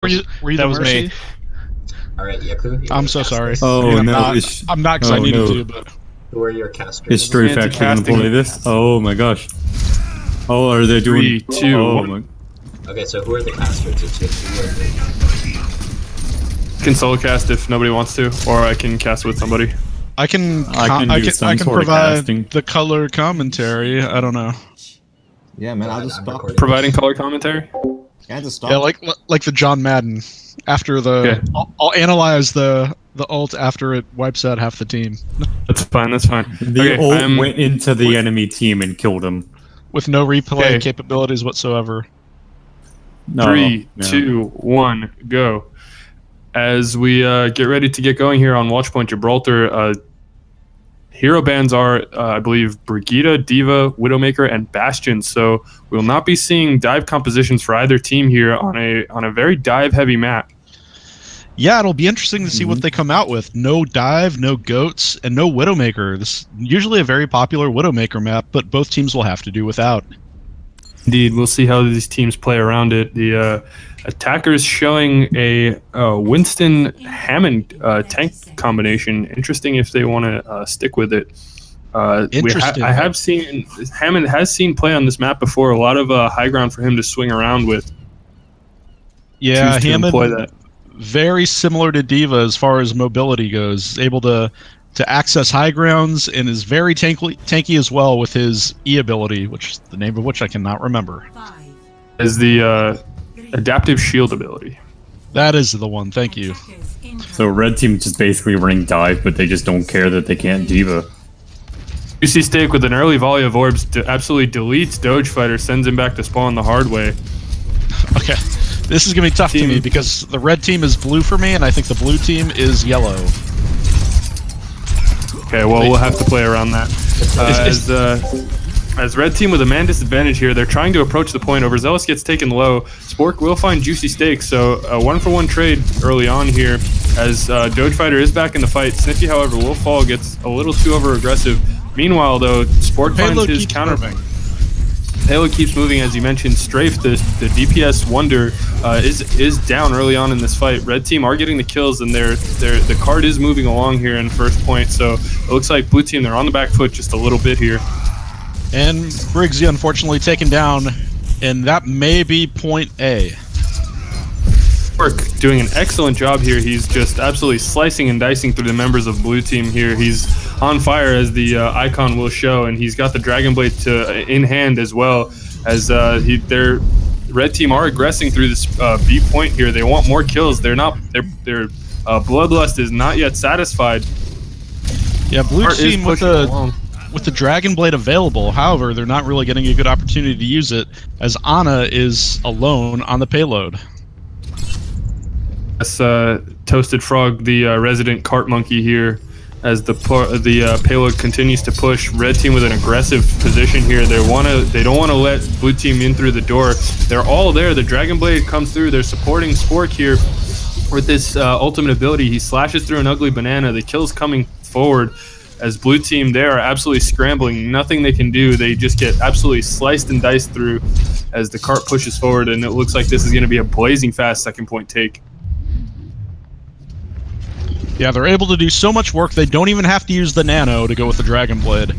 Were you That the was Mercy? me. Alright, Yaku. I'm so sorry. Oh I'm no, not, it's, I'm not because I oh, needed no. to, but Who are your casters? Is Strafe actually gonna Anti-casting. play this? Oh my gosh. Oh, are they doing? 3, 2, oh 1. my. Okay, so who are the casters? It's just you and me. Can solo cast if nobody wants to, or I can cast with somebody. I can do some sort of provide casting. the color commentary. I don't know. Yeah, man, Go I'll ahead, just I'm stop. recording. Providing color commentary. Can I just stop? Yeah, like the John Madden. After the, Okay. I'll analyze the ult after it wipes out half the team That's fine. That's fine. The Okay, ult went into the enemy team and killed him. with no replay Okay. capabilities whatsoever. No, 3, no. 2, 1, go. As we get ready to get going here on Watchpoint Gibraltar, hero bans are, I believe, Brigitte, Diva, Widowmaker, and Bastion. So we will not be seeing dive compositions for either team here on a very dive-heavy map. Yeah, it'll be interesting to see what they come out with. No dive, no goats, and no Widowmaker. This is usually a very popular Widowmaker map, but both teams will have to do without. Indeed, we'll see how these teams play around it. The attackers showing a Winston Hammond tank combination. Interesting if they want to stick with it. Interesting. I have seen Hammond has seen play on this map before. A lot of high ground for him to swing around with. Yeah, Choose to Hammond, employ that. very similar to Diva as far as mobility goes. Able to access high grounds and is very tanky as well with his E ability, which is the name of which I cannot remember. As the adaptive shield ability. That is the one. Thank you. So red team just basically running dive, but they just don't care that they can't diva. UC Stake with an early volley of orbs absolutely deletes Doge Fighter, sends him back to spawn the hard way. Okay. This is going to be tough to me because the red team is blue for me, and I think the blue team is yellow. Okay, well, we'll have to play around that. As red team with a man disadvantage here, they're trying to approach the point. Overzealous gets taken low. Spork will find Juicy Steak, so a 1-for-1 trade early on here. As Doge Fighter is back in the fight. Sniffy, however, will fall, gets a little too over-aggressive. Meanwhile, though, Spork finds his counter. Payload keeps moving, as you mentioned. Strafe, the DPS wonder, is down early on in this fight. Red team are getting the kills, and the card is moving along here in first point. So it looks like blue team, they're on the back foot just a little bit here. And Briggsy unfortunately taken down, and that may be point A. Doing an excellent job here. He's just absolutely slicing and dicing through the members of blue team here. He's on fire, as the icon will show, and he's got the Dragon Blade in hand as well. As their red team are aggressing through this B point here. They want more kills. Their bloodlust is not yet satisfied. Yeah, blue team with the Dragon Blade available. However, they're not really getting a good opportunity to use it, as Ana is alone on the payload. That's Toasted Frog, the resident cart monkey here, as the payload continues to push. Red team with an aggressive position here. They don't want to let blue team in through the door. They're all there. The Dragon Blade comes through. They're supporting Spork here with this ultimate ability. He slashes through an ugly banana. The kill's coming forward. As blue team, they are absolutely scrambling. Nothing they can do. They just get absolutely sliced and diced through as the cart pushes forward, and it looks like this is going to be a blazing fast second point take. Yeah, they're able to do so much work, they don't even have to use the Nano to go with the Dragon Blade.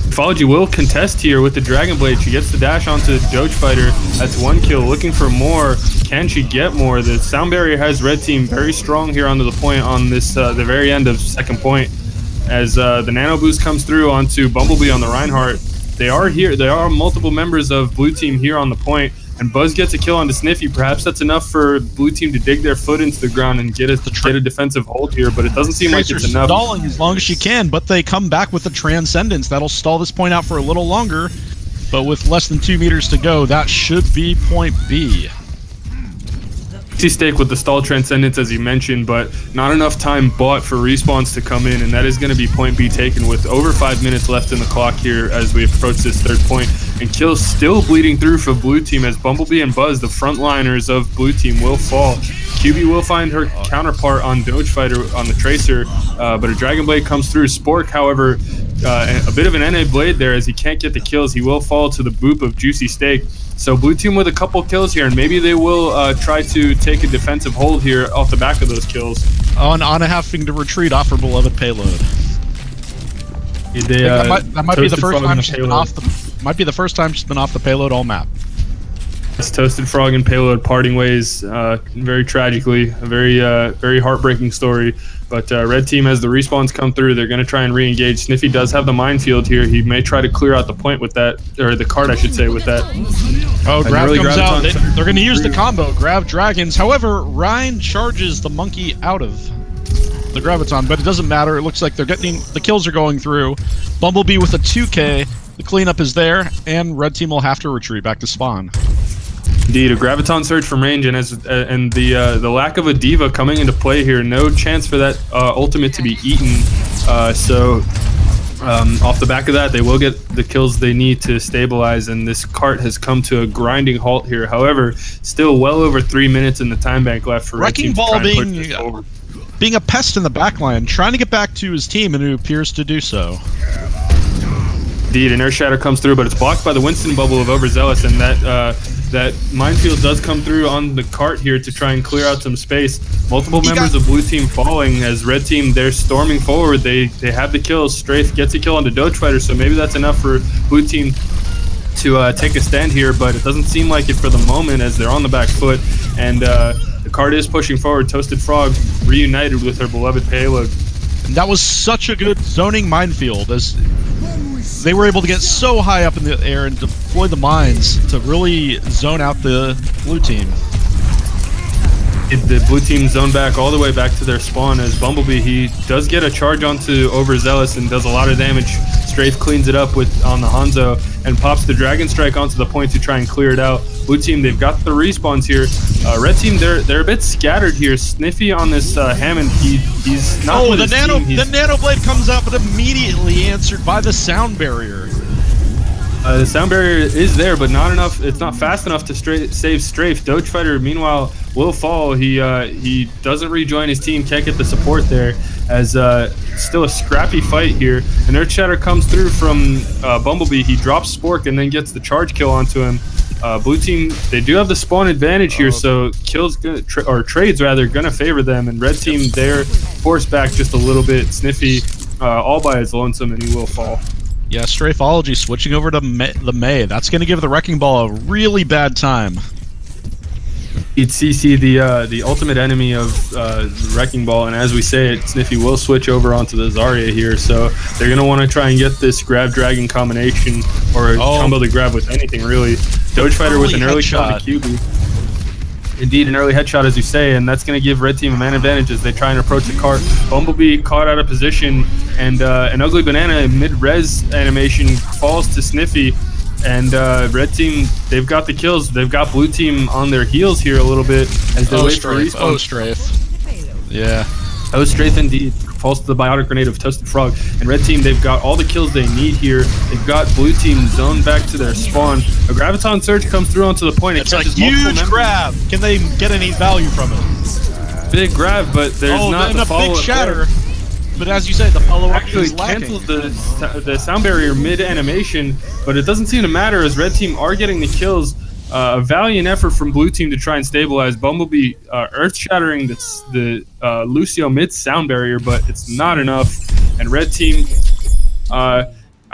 Mythology will contest here with the Dragon Blade. She gets the dash onto Doge Fighter. That's one kill. Looking for more. Can she get more? The sound barrier has red team very strong here onto the point on this the very end of second point. As the Nano Boost comes through onto Bumblebee on the Reinhardt. They are here. There are multiple members of blue team here on the point. And Buzz gets a kill onto Sniffy. Perhaps that's enough for blue team to dig their foot into the ground and get a defensive hold here, but it doesn't seem like it's enough. Stalling as long as she can, but they come back with the Transcendence. That'll stall this point out for a little longer, but with less than 2 meters to go, that should be point B. Stake with the stall Transcendence, as you mentioned, but not enough time bought for respawns to come in, and that is going to be point B taken with over 5 minutes left in the clock here as we approach this third point. And kills still bleeding through for blue team as Bumblebee and Buzz, the frontliners of blue team, will fall. QB will find her counterpart on Doge Fighter on the Tracer, but a Dragon Blade comes through. Spork, however, a bit of an NA blade there as he can't get the kills. He will fall to the boop of Juicy Steak. So blue team with a couple kills here, and maybe they will try to take a defensive hold here off the back of those kills. On having to retreat off her beloved payload. That might be the first time she's been off the. Might be the first time she's been off the payload all map. It's Toasted Frog and Payload parting ways, very tragically, a very heartbreaking story. But red team, as the respawns come through, they're going to try and re-engage. Sniffy does have the minefield here. He may try to clear out the point with that, or the card, I should say, with that. Oh, Grab really comes out. Graviton They're going to use the combo, Grab Dragons. However, Ryan charges the monkey out of the Graviton, but it doesn't matter. It looks like they're getting the kills are going through. Bumblebee with a 2K. The cleanup is there, and red team will have to retreat back to spawn. Indeed, a Graviton surge from range, and the lack of a Diva coming into play here, no chance for that ultimate to be eaten. So off the back of that, they will get the kills they need to stabilize, and this cart has come to a grinding halt here. However, still well over 3 minutes in the time bank left for Red Team Wrecking to Ball try and push this forward. being a pest in the backline, trying to get back to his team, and who appears to do so. Indeed, an Earth Shatter comes through, but it's blocked by the Winston bubble of Overzealous, and that minefield does come through on the cart here to try and clear out some space. Multiple members of blue team falling as red team, they're storming forward. They have the kills. Strafe gets a kill on the Doge Fighter, so maybe that's enough for blue team to take a stand here, but it doesn't seem like it for the moment as they're on the back foot, and the cart is pushing forward. Toasted Frog reunited with her beloved payload. And that was such a good zoning minefield, as they were able to get so high up in the air and deploy the mines to really zone out the blue team. The blue team zone back all the way back to their spawn as Bumblebee, he does get a charge onto Overzealous and does a lot of damage. Strafe cleans it up on the Hanzo and pops the Dragon Strike onto the point to try and clear it out. Blue team, they've got the respawns here. Red team, they're a bit scattered here. Sniffy on this Hammond, he's not with his team. The Nano Blade comes out, but immediately answered by the sound barrier. The sound barrier is there, but not enough. It's not fast enough to save Strafe. Doge Fighter, meanwhile, will fall. He doesn't rejoin his team. Can't get the support there. As still a scrappy fight here. An Earth Shatter comes through from Bumblebee. He drops Spork and then gets the charge kill onto him. Blue team, they do have the spawn advantage here, so kills or trades rather gonna favor them. And red team, they're forced back just a little bit. Sniffy, all by his lonesome, and he will fall. Yeah, Strafology switching over to the May. That's going to give the Wrecking Ball a really bad time. It's CC, the ultimate enemy of Wrecking Ball, and as we say it, Sniffy will switch over onto the Zarya here, so they're going to want to try and get this grab-dragon combination, or combo the grab with anything, really. Doge Fighter with an early shot to QB. Indeed, an early headshot, as you say, and that's going to give Red Team a man advantage as they try and approach the cart. Bumblebee caught out of position, and an Ugly Banana mid-res animation falls to Sniffy. And Red Team, they've got the kills. They've got Blue Team on their heels here a little bit as they wait for respawn. Strafe. Yeah. Strafe indeed. Falls to the biotic grenade of Toasted Frog. And Red Team, they've got all the kills they need here. They've got Blue Team zoned back to their spawn. A Graviton Surge comes through onto the point. It's a huge grab. Can they get any value from it? Big grab, but there's not the follow-up. Big shatter. But as you said, the follow-up actually is lacking. cancels the sound barrier mid-animation, but it doesn't seem to matter as Red Team are getting the kills. A valiant effort from Blue Team to try and stabilize. Bumblebee earth-shattering the Lucio mid-sound barrier, but it's not enough. And Red Team, I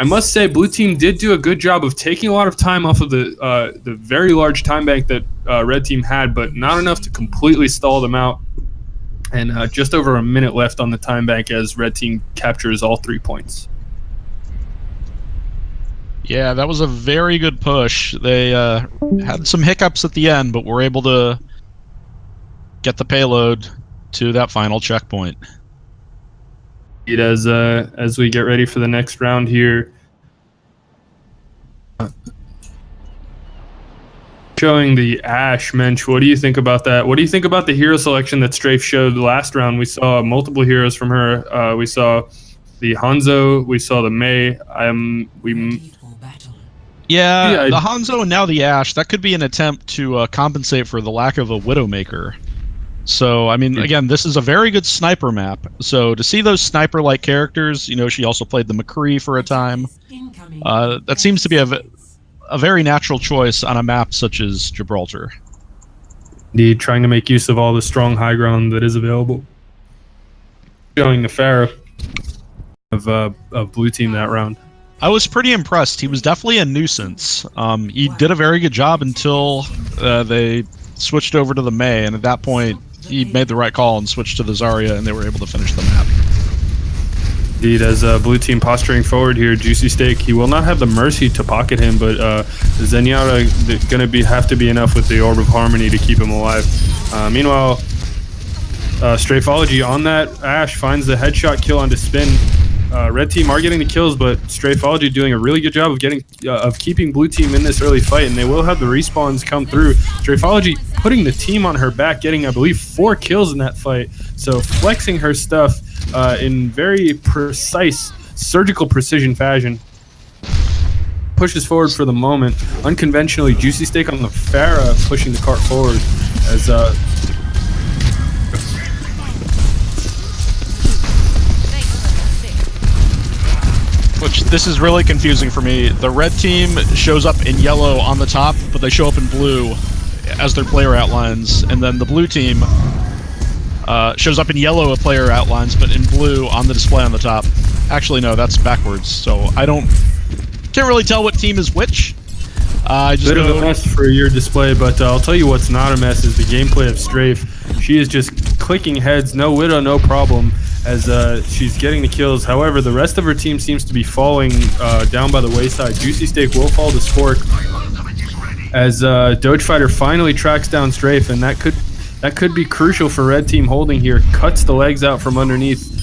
must say, Blue Team did do a good job of taking a lot of time off of the very large time bank that Red Team had, but not enough to completely stall them out. And just over a minute left on the time bank as Red Team captures all 3 points. Yeah, that was a very good push. They had some hiccups at the end, but were able to get the payload to that final checkpoint. As we get ready for the next round here, showing the Ash Mensch. What do you think about that? What do you think about the hero selection that Strafe showed last round? We saw multiple heroes from her. We saw the Hanzo. We saw the Mei. Yeah, the Hanzo and now the Ash. That could be an attempt to compensate for the lack of a Widowmaker. So, I mean, again, this is a very good sniper map. So to see those sniper-like characters, you know, she also played the McCree for a time. That seems to be a very natural choice on a map such as Gibraltar. Indeed, trying to make use of all the strong high ground that is available. Showing the Pharaoh of blue team that round. I was pretty impressed. He was definitely a nuisance. He did a very good job until they switched over to the May, and at that point, he made the right call and switched to the Zarya, and they were able to finish the map. Indeed, as blue team posturing forward here, Juicy Steak, he will not have the mercy to pocket him, but Zenyatta going to have to be enough with the Orb of Harmony to keep him alive. Meanwhile, Strafology on that Ashe finds the headshot kill onto Spin. Red team are getting the kills, but Strafology doing a really good job of keeping blue team in this early fight, and they will have the respawns come through. Strafology putting the team on her back, getting, I believe, 4 kills in that fight, so flexing her stuff in very precise, surgical precision fashion. Pushes forward for the moment. Unconventionally, Juicy Steak on the Pharah pushing the cart forward as Which, this is really confusing for me. The red team shows up in yellow on the top, but they show up in blue as their player outlines, and then the blue team shows up in yellow at player outlines, but in blue on the display on the top. Actually, no, that's backwards, so can't really tell what team is which. I just bit of a mess for your display, but I'll tell you what's not a mess is the gameplay of Strafe. She is just clicking heads, no widow, no problem, as she's getting the kills. However, the rest of her team seems to be falling down by the wayside. Juicy Steak will fall to Spork as Doge Fighter finally tracks down Strafe, and that could be crucial for red team holding here. Cuts the legs out from underneath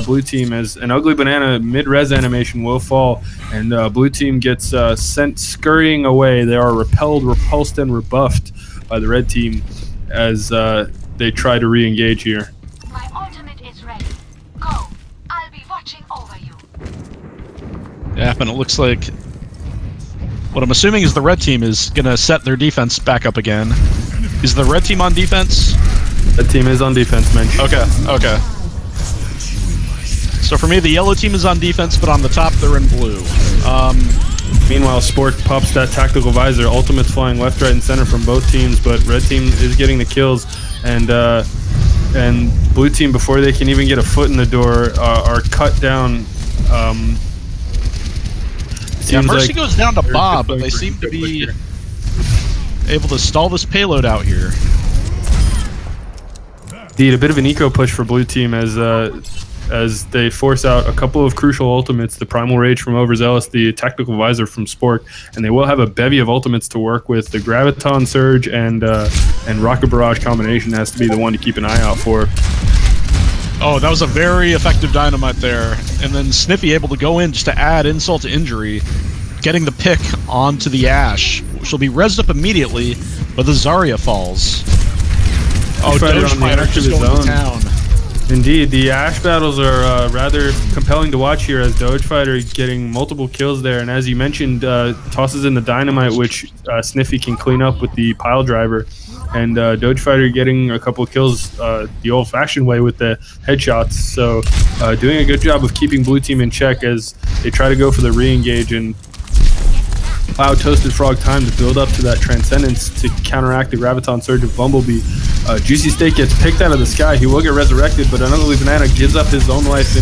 blue team as an ugly banana mid-res animation will fall, and blue team gets sent scurrying away. They are repelled, repulsed, and rebuffed by the red team as they try to re-engage here. My ultimate is ready. Go. I'll be watching over you. Yeah, and it looks like what I'm assuming is the red team is gonna set their defense back up again. Is the red team on defense? That team is on defense, man. Okay. So for me, the yellow team is on defense, but on the top they're in blue. Meanwhile, Spork pops that tactical visor. Ultimate's flying left, right, and center from both teams, but red team is getting the kills, and blue team, before they can even get a foot in the door, are cut down. Mercy like goes down to Bob, but they seem to be able to stall this payload out here. Indeed, a bit of an eco push for blue team as they force out a couple of crucial ultimates, the Primal Rage from Overzealous, the Tactical Visor from Spork, and they will have a bevy of ultimates to work with. The Graviton Surge and Rocket Barrage combination has to be the one to keep an eye out for. Oh, that was a very effective dynamite there. And then Sniffy able to go in just to add insult to injury, getting the pick onto the Ashe. She'll be rezzed up immediately, but the Zarya falls. Oh, Doge Fighter just going to town. Indeed, the Ashe battles are rather compelling to watch here as Doge Fighter getting multiple kills there, and as you mentioned, tosses in the dynamite, which Sniffy can clean up with the pile driver, and Doge Fighter getting a couple of kills the old-fashioned way with the headshots. So doing a good job of keeping blue team in check as they try to go for the re-engage and allow Toasted Frog time to build up to that Transcendence to counteract the Graviton Surge of Bumblebee. Juicy Steak gets picked out of the sky. He will get resurrected, but an ugly banana gives up his own life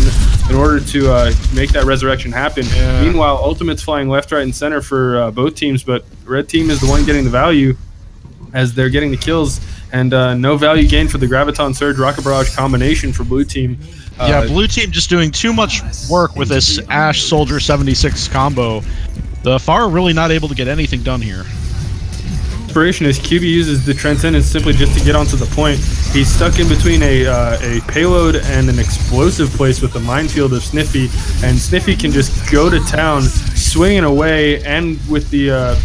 in order to make that resurrection happen. Yeah. Meanwhile, Ultimate's flying left, right, and center for both teams, but red team is the one getting the value as they're getting the kills, and no value gain for the Graviton Surge Rocket Barrage combination for blue team. Yeah, blue team just doing too much work with this Ashe Soldier 76 combo. The Pharah really not able to get anything done here. Inspiration is QB uses the Transcendence simply just to get onto the point. He's stuck in between a payload and an explosive place with the minefield of Sniffy, and Sniffy can just go to town, swinging away, and with the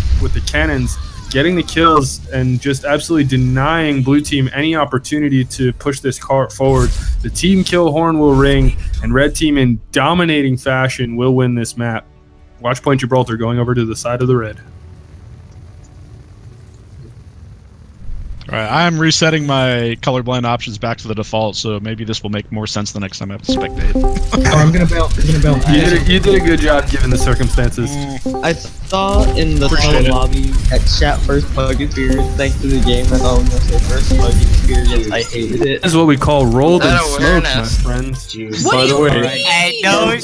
cannons, getting the kills and just absolutely denying blue team any opportunity to push this cart forward. The team kill horn will ring, and red team in dominating fashion will win this map. Watch Point Gibraltar going over to the side of the red. Alright, I'm resetting my colorblind options back to the default, so maybe this will make more sense the next time I have to spectate. Oh, I'm gonna bounce. You did a good job given the circumstances. I saw in the Appreciate solo it. lobby at chat first Pug experience, thanks to the game, and I'm gonna say first Pug experience. I hated it. That's what we call rolled and That smoked, my awareness. friends. Juice. By the way, Hey, no